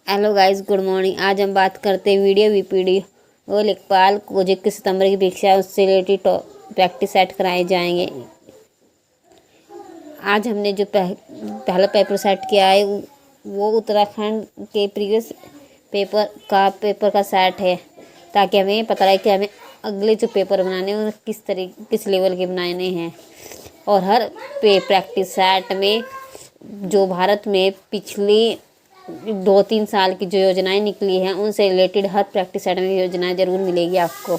Hello guys, good morning. आज हम बात करते हैं वीडियो वीपीडी और लेखपाल को जो 21 सितंबर की परीक्षा है उससे रिलेटेड प्रैक्टिस सेट कराए जाएंगे। आज हमने जो पहला पेपर सेट किया है वो उत्तराखंड के प्रीवियस पेपर का सेट है, ताकि हमें पता लगे कि हमें अगले जो पेपर बनाने हैं किस लेवल के बनाने हैं। और हर प्रैक्टिस सेट में जो भारत में पिछले 2-3 साल की जो योजनाएं निकली हैं उनसे रिलेटेड हर प्रैक्टिस सेट में योजनाएं ज़रूर मिलेगी आपको।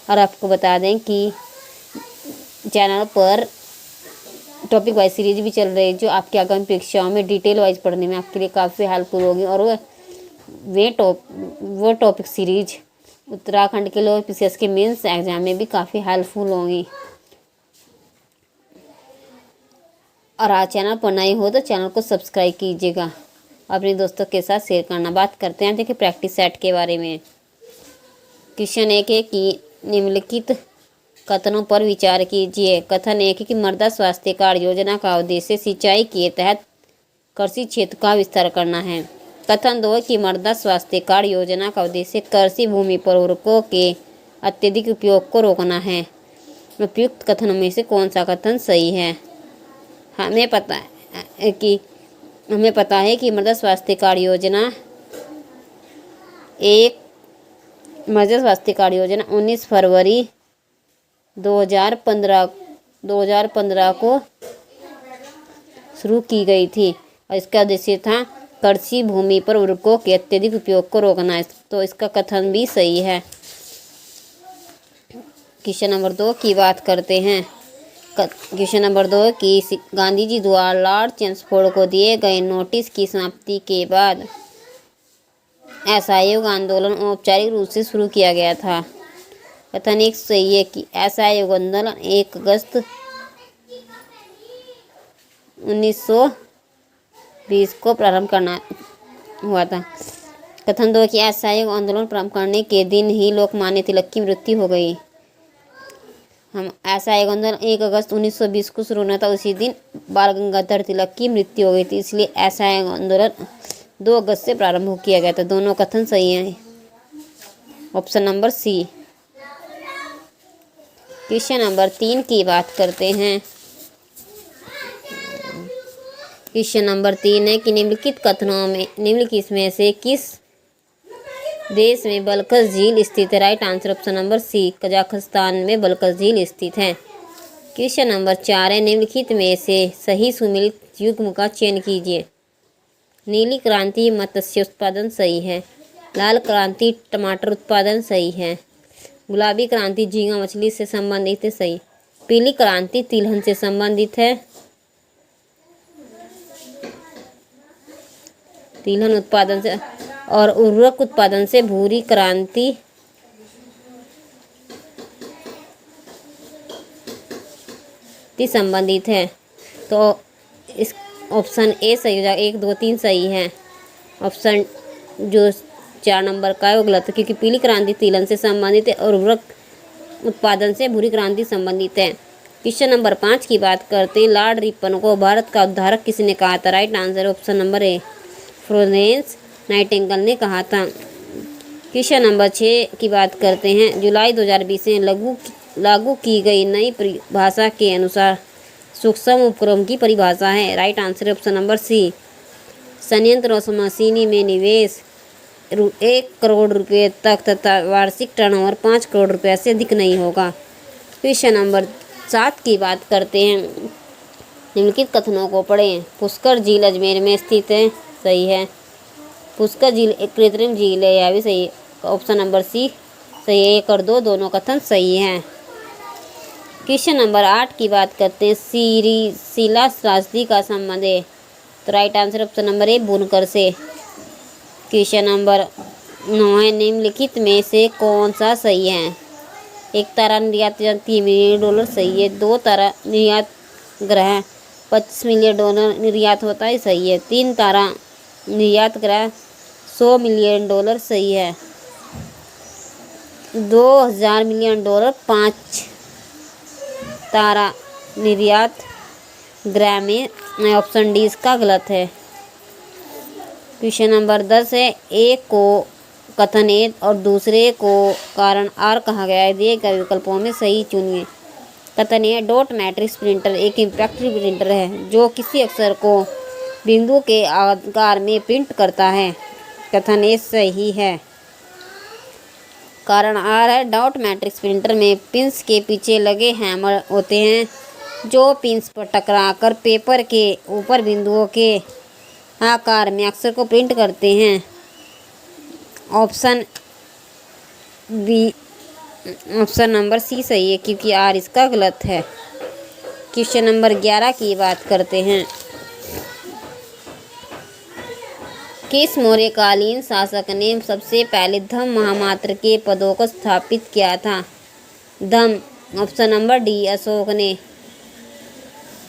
और आपको बता दें कि चैनल पर टॉपिक वाइज सीरीज भी चल रही है जो आपकी आगामी परीक्षाओं में डिटेल वाइज पढ़ने में आपके लिए काफ़ी हेल्पफुल होगी। और वो टॉपिक सीरीज उत्तराखंड के लोग पीसीएस के मेंस एग्जाम में भी काफ़ी हेल्पफुल होंगी। और आज चैनल पर नए हो तो चैनल को सब्सक्राइब कीजिएगा, अपने दोस्तों के साथ शेयर करना। बात करते हैं देखिए प्रैक्टिस सेट के बारे में। क्वेश्चन 1 है कि निम्नलिखित कथनों पर विचार कीजिए। कथन 1 है कि मृदा स्वास्थ्य कार्ड योजना का उद्देश्य सिंचाई के तहत कृषि क्षेत्र का विस्तार करना है। कथन 2 है कि मृदा स्वास्थ्य कार्ड योजना का उद्देश्य कृषि भूमि पर उर्वरकों के अत्यधिक उपयोग को रोकना है। उपयुक्त कथनों में से कौन सा कथन सही है? हमें पता है कि मृदा स्वास्थ्य कार्ड योजना 19 फरवरी 2015 को शुरू की गई थी और इसका उद्देश्य था कृषि भूमि पर उर्वरकों के अत्यधिक उपयोग को रोकना है। तो इसका कथन भी सही है। क्वेश्चन नंबर 2 की बात करते हैं। क्वेश्चन नंबर 2 कि गांधी जी द्वारा लॉर्ड चेम्सफोर्ड को दिए गए नोटिस की समाप्ति के बाद असहयोग आंदोलन औपचारिक रूप से शुरू किया गया था। कथन 1 सही है कि असहयोग आंदोलन 1 अगस्त 1920 को प्रारंभ करना हुआ था। कथन 2 कि असहयोग आंदोलन प्रारंभ करने के दिन ही लोकमान्य तिलक की मृत्यु हो गई। हम असहयोग आंदोलन 1 अगस्त 1920 को शुरू होना था, उसी दिन बाल गंगाधर तिलक की मृत्यु हो गई थी, इसलिए असहयोग आंदोलन 2 अगस्त से प्रारंभ किया गया था। दोनों कथन सही हैं। Option number C. Question number 3 की बात करते हैं। क्वेश्चन नंबर 3 है कि निम्नलिखित में से किस देश में बलखस झील स्थित है? Right answer option number C, Kazakhstan में बलखस झील स्थित है। क्वेश्चन नंबर 4 है निम्नलिखित में से सही सुमेलित युग्म का चयन कीजिए। नीली क्रांति मत्स्य उत्पादन सही है। लाल क्रांति टमाटर उत्पादन सही है। गुलाबी क्रांति झींगा मछली से संबंधित है सही। पीली क्रांति तिलहन से संबंधित है। तिलहन उत्पादन से और उर्वरक उत्पादन से भूरी क्रांति संबंधित है। तो इस ऑप्शन ए सही हो जाएगा। 1, 2, 3 सही है। ऑप्शन जो 4 नंबर का है वो गलत है, क्योंकि पीली क्रांति तिलहन से संबंधित है और उर्वरक उत्पादन से भूरी क्रांति संबंधित है। क्वेश्चन नंबर 5 की बात करते हैं। लॉर्ड रिपन को भारत का उद्धारक किसने कहा था? Right answer option number A, Florence Nightingale ने कहा था। क्वेश्चन नंबर 6 की बात करते हैं। जुलाई 2020 में लागू की गई नई परिभाषा के अनुसार सूक्ष्म उपक्रम की परिभाषा है। Right answer option number C, संयंत्र और मशीनी में निवेश 1 करोड़ रुपये तक तथा वार्षिक टर्नओवर 5 करोड़ रुपये से अधिक नहीं होगा। क्वेश्चन नंबर 7 की बात करते हैं। निम्नलिखित कथनों को पढ़ें। पुष्कर झील अजमेर में स्थित है सही है। पुष्कर झील एक कृत्रिम झील है, यह भी सही है। ऑप्शन नंबर सी सही है। 1 और 2 दोनों कथन सही हैं। क्वेश्चन नंबर 8 की बात करते हैं। शिला त्रासदी का संबंध है, तो right answer option number A, बुनकर से। क्वेश्चन नंबर 9 है निम्नलिखित में से कौन सा सही है? 1 तारा निर्यात $3 मिलियन सही है। 2 तारा निर्यात ग्रह $25 मिलियन निर्यात होता है सही है। 3 तारा निर्यात ग्रह $100 मिलियन सही है। 2000 मिलियन डॉलर 5 तारा निर्यात ग्रह में ऑप्शन डी इसका गलत है। क्वेश्चन नंबर 10 है, एक को कथन ए और दूसरे को कारण आर कहा गया है। दिए गए विकल्पों में सही चुनिए। कथन ए, डॉट मैट्रिक्स प्रिंटर एक इंटरैक्टिव प्रिंटर है जो किसी अक्षर को बिंदु के आकार में प्रिंट करता है। कथन ए सही है। कारण आर है, डॉट मैट्रिक्स प्रिंटर में पिंस के पीछे लगे हैमर होते हैं जो पिंस पर टकराकर पेपर के ऊपर बिंदुओं के आकार में अक्षर को प्रिंट करते हैं। Option B, option number C सही है क्योंकि आर इसका गलत है। क्वेश्चन नंबर 11 की बात करते हैं। किस मौर्यकालीन शासक ने सबसे पहले धम्म महामात्र के पदों को स्थापित किया था? धम्म, ऑप्शन नंबर डी अशोक ने।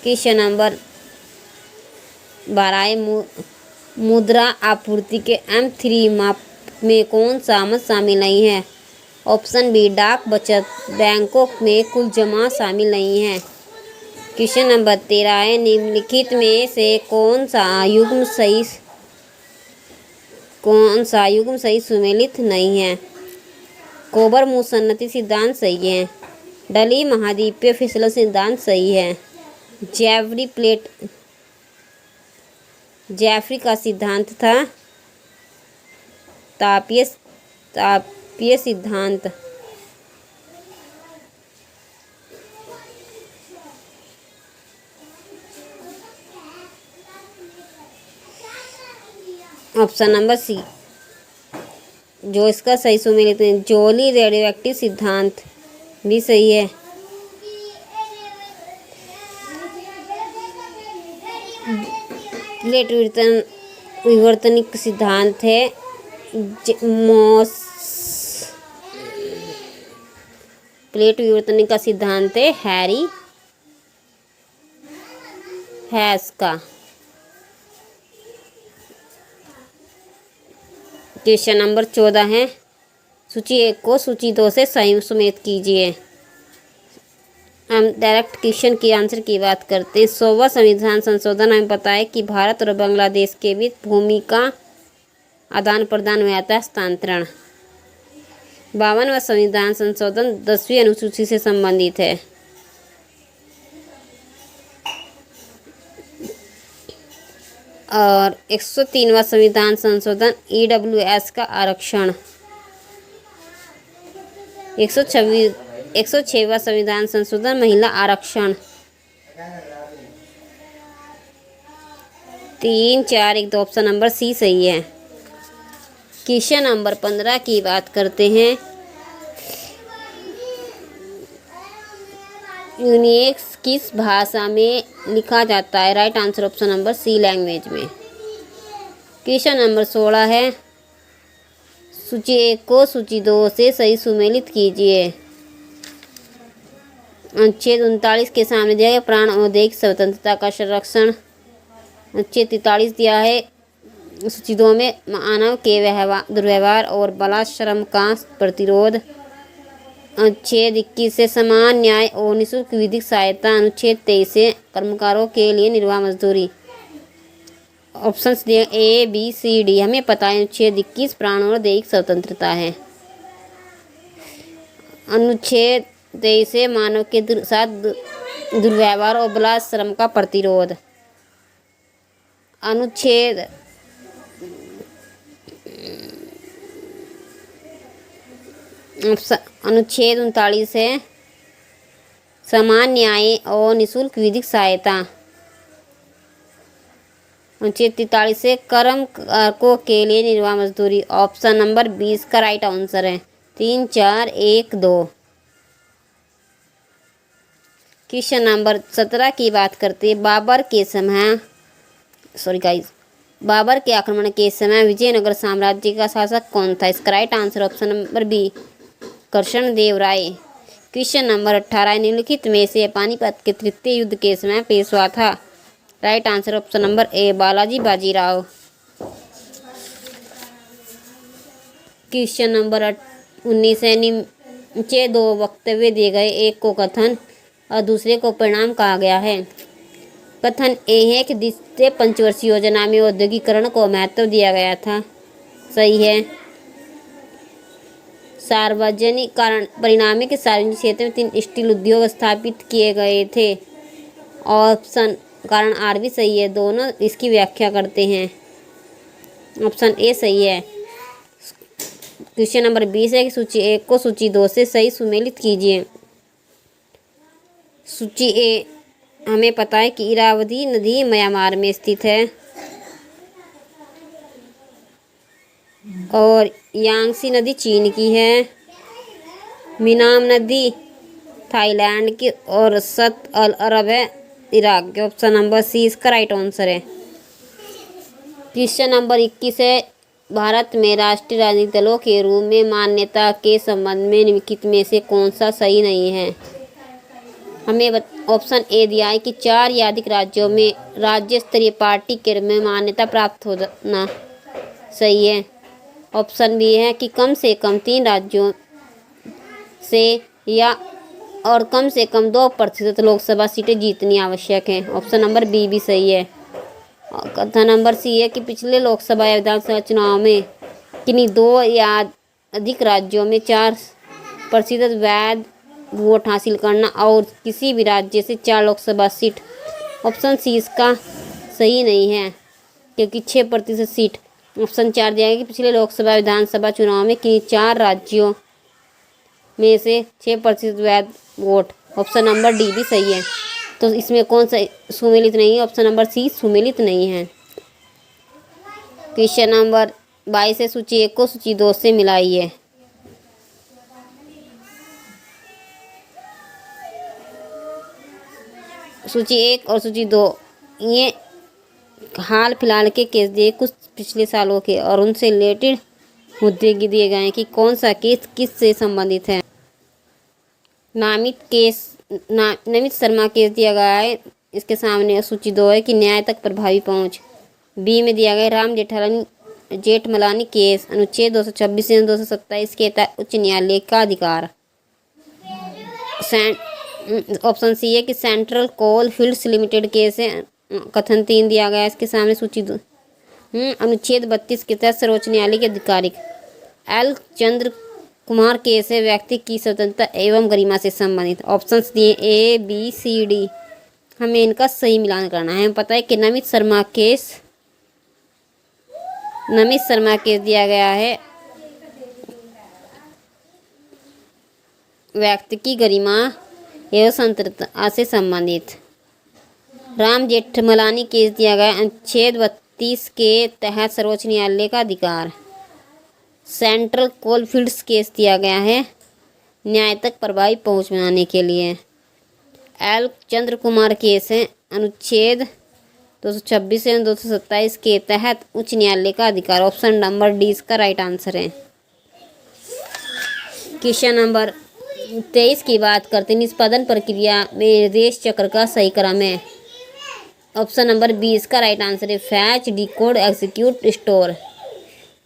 क्वेश्चन नंबर 12, मुद्रा आपूर्ति के M3 माप में कौन सा मत शामिल नहीं है? ऑप्शन बी, डाक बचत बैंकों में कुल जमा शामिल नहीं है। क्वेश्चन नंबर 13 है, निम्नलिखित में से कौन सा युग्म सही सुमेलित नहीं है? कोबर मुसन्नती सिद्धांत सही है। डली महाद्वीपीय फिसलन सिद्धांत सही है। जैफरी का सिद्धांत था तापीय सिद्धांत। ऑप्शन नंबर सी, जो इसका सही सुमेलित है, जोली रेडियोएक्टिव सिद्धांत भी सही है। प्लेट विवर्तनिक सिद्धांत है प्लेट विवर्तनिक का सिद्धांत है हैरी हैस का। क्वेश्चन नंबर 14 है, सूची 1 को सूची 2 से सही सुमेलित कीजिए। हम डायरेक्ट क्वेश्चन के आंसर की बात करते हैं। 100वां संविधान संशोधन हमें पता है कि भारत और बांग्लादेश के बीच भूमि का आदान प्रदान हुआ था, हस्तांतरण। 52वां संविधान संशोधन 10वीं अनुसूची से संबंधित है। और 103वां संविधान संशोधन EWS का आरक्षण। 106वां संविधान संशोधन महिला आरक्षण। 3, 4, 1, 2 ऑप्शन नंबर सी सही है। क्वेश्चन नंबर 15 की बात करते हैं। यूनिक्स किस भाषा में लिखा जाता है? Right answer option number C, language में। क्वेश्चन नंबर 16 है, सूची 1 को सूची 2 से सही सुमेलित कीजिए। अनुच्छेद 39 के सामने दिया गया प्राण और दैहिक स्वतंत्रता का संरक्षण। अनुच्छेद 43 दिया है सूची 2 में मानव के दुर्व्यवहार और बालाश्रम का प्रतिरोध। अनुच्छेद 21 से समान न्याय और निःशुल्क विधिक सहायता। अनुच्छेद 23 से कर्मकारों के लिए निर्वाह मजदूरी। ऑप्शंस दिए A, B, C, D। हमें पता है अनुच्छेद 21 प्राण और दैहिक स्वतंत्रता है। अनुच्छेद 23 से मानव के साथ दुर्व्यवहार और बालाश्रम का प्रतिरोध। अनुच्छेद 39 है समान न्याय और निःशुल्क विधिक सहायता। अनुच्छेद 43 से कर्मकारों के लिए निर्वाह मजदूरी। ऑप्शन नंबर 20 का राइट आंसर है। 3, 4, 1, 2। क्वेश्चन नंबर 17 की बात करते हैं। बाबर के आक्रमण के समय विजयनगर साम्राज्य का शासक कौन था? इसका right answer option number B, Krishnadeva Raya. Question number 18, निम्नलिखित में से पानीपत के तृतीय युद्ध के समय पेश हुआ था? Right answer option number A, Balaji Bajirao. Question number 19 है, नीचे 2 वक्तव्य दिए गए, एक को कथन और दूसरे को परिणाम कहा गया है। कथन ए है कि द्वितीय पंचवर्षीय योजना में औद्योगिकरण को महत्व दिया गया था। सही है। सार्वजनिक कारण परिणामी के सार्वजनिक क्षेत्र में 3 स्टील उद्योग स्थापित किए गए थे। ऑप्शन कारण आर भी सही है, दोनों इसकी व्याख्या करते हैं। ऑप्शन ए सही है। क्वेश्चन नंबर 20 है कि सूची 1 को सूची 2 से सही सुमेलित कीजिए। सूची ए हमें पता है कि इरावदी नदी म्यांमार में स्थित है और यांगसी नदी चीन की है, मीनाम नदी थाईलैंड की और सत अल अरब है इराक के। ऑप्शन नंबर सी इसका राइट आंसर है। क्वेश्चन नंबर 21 है भारत में राष्ट्रीय राजनीतिक दलों के रूप में मान्यता के संबंध में निम्नलिखित में से कौन सा सही नहीं है। हमें ऑप्शन ए दिया है कि 4 या अधिक राज्यों में राज्य स्तरीय पार्टी के रूप में मान्यता प्राप्त होना। सही है। ऑप्शन बी है कि कम से कम 3 राज्यों से या और कम से कम 2% लोकसभा सीटें जीतनी आवश्यक है। ऑप्शन नंबर बी भी सही है। कथन नंबर सी है कि पिछले लोकसभा या विधानसभा चुनाव में किन्हीं 2 या अधिक राज्यों में 4% वैध वोट हासिल करना और किसी भी राज्य से 4 लोकसभा सीट। ऑप्शन सी इसका सही नहीं है क्योंकि 6% सीट। ऑप्शन 4 दिया है कि पिछले लोकसभा विधानसभा चुनाव में किन्हीं 4 राज्यों में से 6% वैध वोट। ऑप्शन नंबर डी भी सही है। तो इसमें कौन सा सुमेलित नहीं है? ऑप्शन नंबर सी सुमेलित नहीं है। क्वेश्चन नंबर 22 है सूची 1 को सूची 2 से मिलाइए। सूची 1 और सूची 2 ये हाल फिलहाल के केस दिए, कुछ पिछले सालों के और उनसे रिलेटेड मुद्दे दिए गए हैं कि कौन सा केस किस से संबंधित है। नमित शर्मा केस दिया गया है, इसके सामने सूची 2 है कि न्याय तक प्रभावी पहुंच। बी में दिया गया राम जेठमलानी केस अनुच्छेद 226 से 227 के तहत उच्च न्यायालय का अधिकार। ऑप्शन सी है कि Central Coalfields Limited case है, कथन 3 दिया गया है, इसके सामने सूची 2 अनुच्छेद 32 के तहत सर्वोच्च न्यायालय के अधिकारिक। एल चंद्र कुमार केस है, व्यक्ति की स्वतंत्रता एवं गरिमा से संबंधित। ऑप्शन दिए ए बी सी डी, हमें इनका सही मिलान करना है। हमें पता है कि नमित शर्मा केस दिया गया है व्यक्ति की गरिमा एवं स्वतंत्रता से संबंधित। राम जेठमलानी केस दिया गया अनुच्छेद 32 के तहत सर्वोच्च न्यायालय का अधिकार। सेंट्रल कोलफील्ड्स केस दिया गया है न्याय तक प्रभावी पहुंच बनाने के लिए। एल चंद्र कुमार केस है अनुच्छेद 226 से 227 के तहत उच्च न्यायालय का अधिकार। ऑप्शन नंबर डी इसका राइट आंसर है। क्वेश्चन नंबर 23 की बात करते हैं, निष्पादन प्रक्रिया में निर्देश चक्र का सही क्रम है। ऑप्शन नंबर बी इसका राइट आंसर है, फैच डिकोड एग्जीक्यूट स्टोर।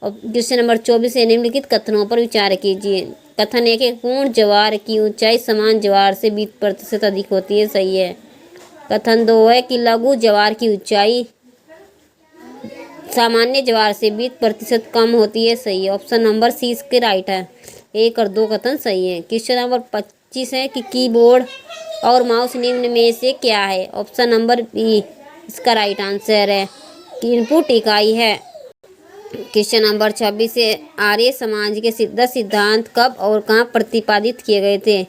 और क्वेश्चन नंबर 24 है निम्नलिखित कथनों पर विचार कीजिए। कथन 1 है पूर्ण ज्वार की ऊंचाई समान ज्वार से 20% अधिक होती है। सही है। कथन 2 है कि लघु ज्वार की ऊंचाई सामान्य ज्वार से 20% कम होती है। सही है। ऑप्शन नंबर सी इसके राइट है। 1 और 2 कथन सही है। क्वेश्चन नंबर 25 है कि कीबोर्ड और माउस निम्न में से क्या है। ऑप्शन नंबर बी इसका राइट आंसर है कि इनपुट इकाई है। क्वेश्चन नंबर 26 है आर्य समाज के 10 सिद्धांत कब और कहाँ प्रतिपादित किए गए थे।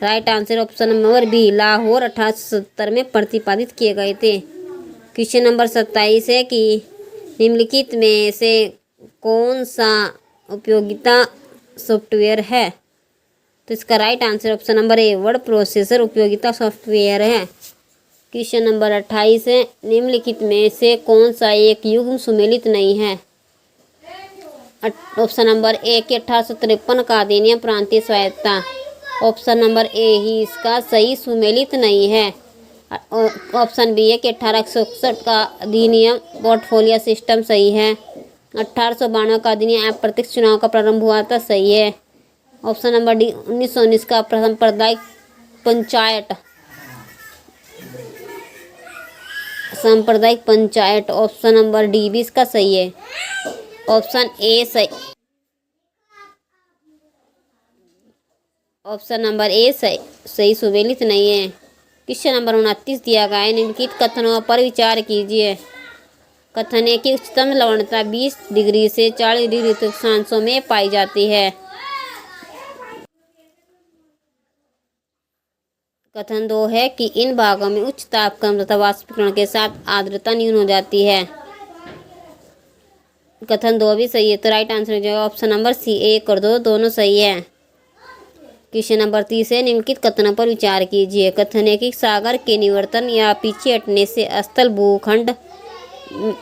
Right answer option number B Lahore 1870 में प्रतिपादित किए गए थे। क्वेश्चन नंबर 27 है कि निम्नलिखित में से कौन सा उपयोगिता सॉफ्टवेयर है। तो इसका right answer option number a word processor उपयोगिता सॉफ्टवेयर है। क्वेश्चन नंबर 28 है निम्नलिखित में से कौन सा एक युग्म सुमेलित नहीं है। ऑप्शन नंबर ए कि 1853 का अधिनियम प्रांतीय स्वायत्तता। ऑप्शन नंबर ए ही इसका सही सुमेलित नहीं है। ऑप्शन बी है कि 1861 का अधिनियम पोर्टफोलियो सिस्टम। सही है। 1892 का अधिनियम अप्रत्यक्ष चुनाव का प्रारंभ हुआ था। सही है। ऑप्शन नंबर डी 1919 का प्रथम सांप्रदायिक पंचायत। सांप्रदायिक पंचायत। ऑप्शन नंबर डी भी इसका सही है। ऑप्शन ए सही, ऑप्शन नंबर ए सही सुमेलित नहीं है। क्वेश्चन नंबर 29 दिया गया है, निम्नलिखित कथनों पर विचार कीजिए। कथन है कि उच्चतम लवणता 20 डिग्री से 40 डिग्री तक सांसों में पाई जाती है। कथन 2 है कि इन भागों में उच्च तापक्रम तथा वाष्पीकरण के साथ आर्द्रता न्यून हो जाती है। कथन 2 भी सही है, तो राइट आंसर हो जाएगा ऑप्शन नंबर सी। 1 और 2 दोनों सही है। क्वेश्चन नंबर 30 है, निम्नलिखित कथनों पर विचार कीजिए। कथन है कि सागर के निवर्तन या पीछे हटने से स्थल भूखंड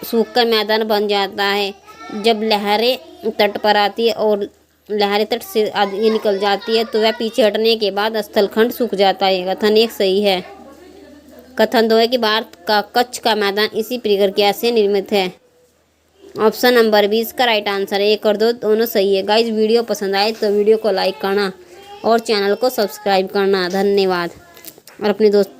सूखकर मैदान बन जाता है। जब लहरें तट पर आती है और लहरें तट से आगे निकल जाती है तो वह पीछे हटने के बाद स्थलखंड सूख जाता है। कथन 1 सही है। कथन 2 है कि भारत का कच्छ का मैदान इसी प्रक्रिया से निर्मित है। ऑप्शन नंबर 20 का राइट आंसर है। 1 और 2 दोनों सही है। गाइस वीडियो पसंद आए तो वीडियो को लाइक करना और चैनल को सब्सक्राइब करना। धन्यवाद। और अपने दोस्त